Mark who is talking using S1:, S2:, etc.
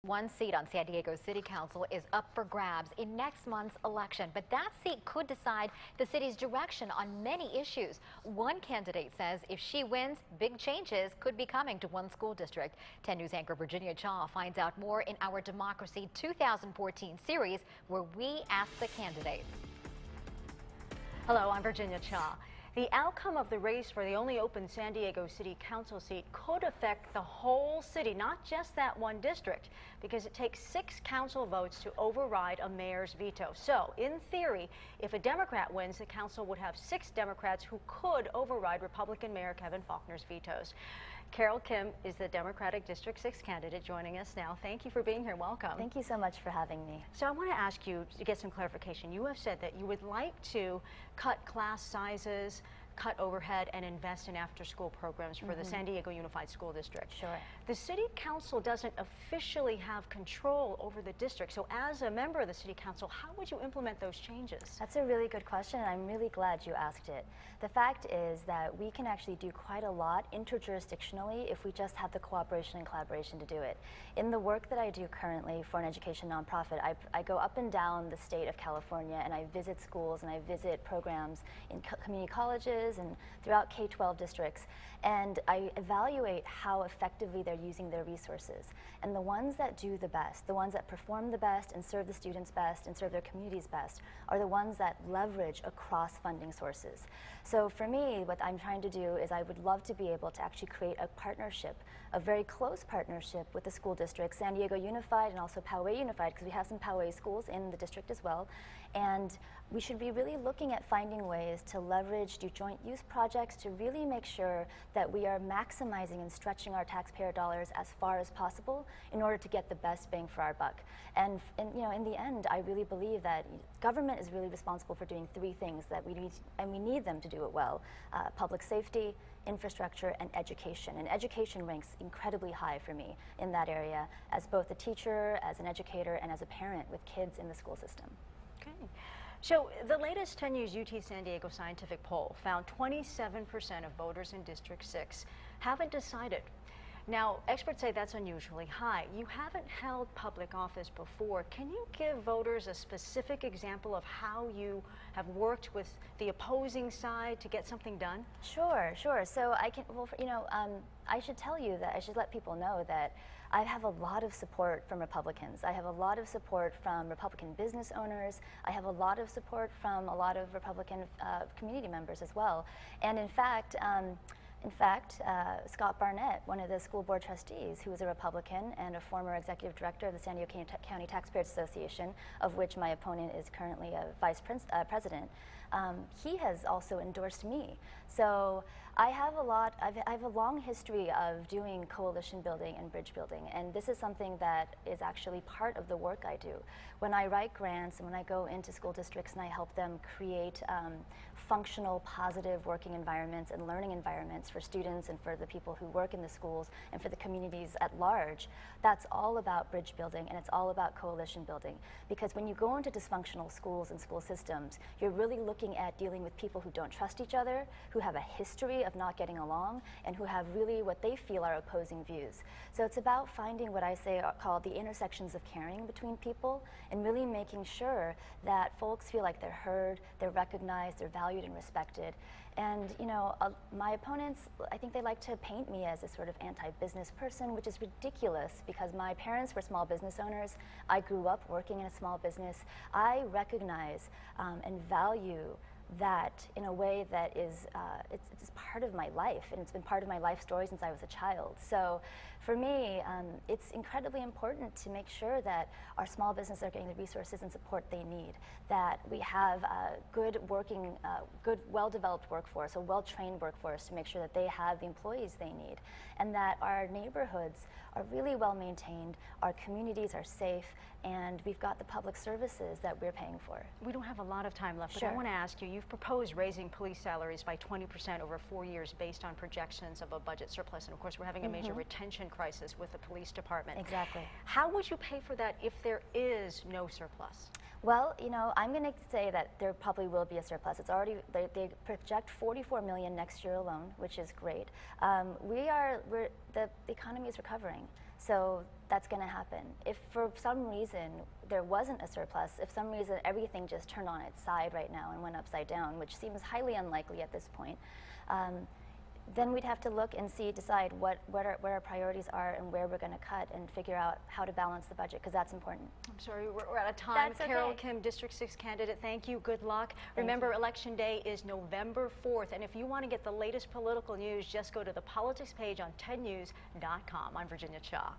S1: One seat on San Diego City Council is up for grabs in next month's election, but that seat could decide the city's direction on many issues. One candidate says if she wins, big changes could be coming to one school district. 10 News anchor Virginia Cha finds out more in our Democracy 2014 series, where we ask the candidates.
S2: Hello, I'm Virginia Cha. The outcome of the race for the only open San Diego City Council seat could affect the whole city, not just that one district, because it takes 6 council votes to override a mayor's veto. So, in theory, if a Democrat wins, the council would have 6 Democrats who could override Republican Mayor Kevin Faulconer's vetoes. Carol Kim is the Democratic District 6 candidate joining us now. Thank you for being here. Welcome.
S3: Thank you so much for having me.
S2: So I want to ask you to get some clarification. You have said that you would like to cut class sizes, cut overhead, and invest in after-school programs for the San Diego Unified School District.
S3: Sure.
S2: The City Council doesn't officially have control over the district, so as a member of the City Council, how would you implement those changes?
S3: That's a really good question, and I'm really glad you asked it. The fact is that we can actually do quite a lot interjurisdictionally if we just have the cooperation and collaboration to do it. In the work that I do currently for an education nonprofit, I go up and down the state of California, and I visit schools and I visit programs in community colleges and throughout K-12 districts, and I evaluate how effectively they're using their resources. And the ones that do the best, the ones that perform the best and serve the students best and serve their communities best, are the ones that leverage across funding sources. So for me, what I'm trying to do is I would love to be able to actually create a partnership, a very close partnership with the school districts, San Diego Unified and also Poway Unified, because we have some Poway schools in the district as well. And we should be really looking at finding ways to leverage, do joint use projects to really make sure that we are maximizing and stretching our taxpayer dollars as far as possible in order to get the best bang for our buck. And in the end, I really believe that government is really responsible for doing 3 things that we need, and we need them to do it well: public safety, infrastructure, and education. And education ranks incredibly high for me in that area, as both a teacher, as an educator, and as a parent with kids in the school system.
S2: Okay. So the latest 10 News UT San Diego scientific poll found 27% of voters in District 6 haven't decided. Now, experts say that's unusually high. You haven't held public office before. Can you give voters a specific example of how you have worked with the opposing side to get something done?
S3: Sure. So I can, I should tell you that I should let people know that I have a lot of support from Republicans. I have a lot of support from Republican business owners. I have a lot of support from a lot of Republican community members as well. And in fact, Scott Barnett, one of the school board trustees, who is a Republican and a former executive director of the San Diego County Taxpayers Association, of which my opponent is currently a vice president, he has also endorsed me. So I have a long history of doing coalition building and bridge building, and this is something that is actually part of the work I do. When I write grants and when I go into school districts and I help them create functional, positive working environments and learning environments for students and for the people who work in the schools and for the communities at large, that's all about bridge building, and it's all about coalition building. Because when you go into dysfunctional schools and school systems, you're really looking at dealing with people who don't trust each other, who have a history of not getting along, and who have really what they feel are opposing views. So it's about finding what I say are called the intersections of caring between people, and really making sure that folks feel like they're heard, they're recognized, they're valued and respected. And my opponents, I think they like to paint me as a sort of anti-business person, which is ridiculous because my parents were small business owners. I grew up working in a small business. I recognize and value that in a way that is it's part of my life, and it's been part of my life story since I was a child. So for me, it's incredibly important to make sure that our small businesses are getting the resources and support they need, that we have a good working, well-developed workforce, a well-trained workforce to make sure that they have the employees they need, and that our neighborhoods are really well maintained, our communities are safe, and we've got the public services that we're paying for.
S2: We don't have a lot of time left,
S3: Sure.
S2: but I want to ask you, you've proposed raising police salaries by 20% over 4 years based on projections of a budget surplus, and of course we're having a major retention crisis with the police department.
S3: Exactly.
S2: How would you pay for that if there is no surplus?
S3: Well, I'm going to say that there probably will be a surplus. It's already, they project $44 million next year alone, which is great. The economy is recovering. So that's going to happen. If for some reason there wasn't a surplus, if some reason everything just turned on its side right now and went upside down, which seems highly unlikely at this point, then we'd have to look and decide where our priorities are and where we're going to cut and figure out how to balance the budget, because that's important.
S2: I'm sorry, we're out of time.
S3: That's okay.
S2: Carol Kim, District 6 candidate, thank you. Good luck. Remember, Election Day is November 4th, and if you want to get the latest political news, just go to the politics page on 10news.com. I'm Virginia Cha.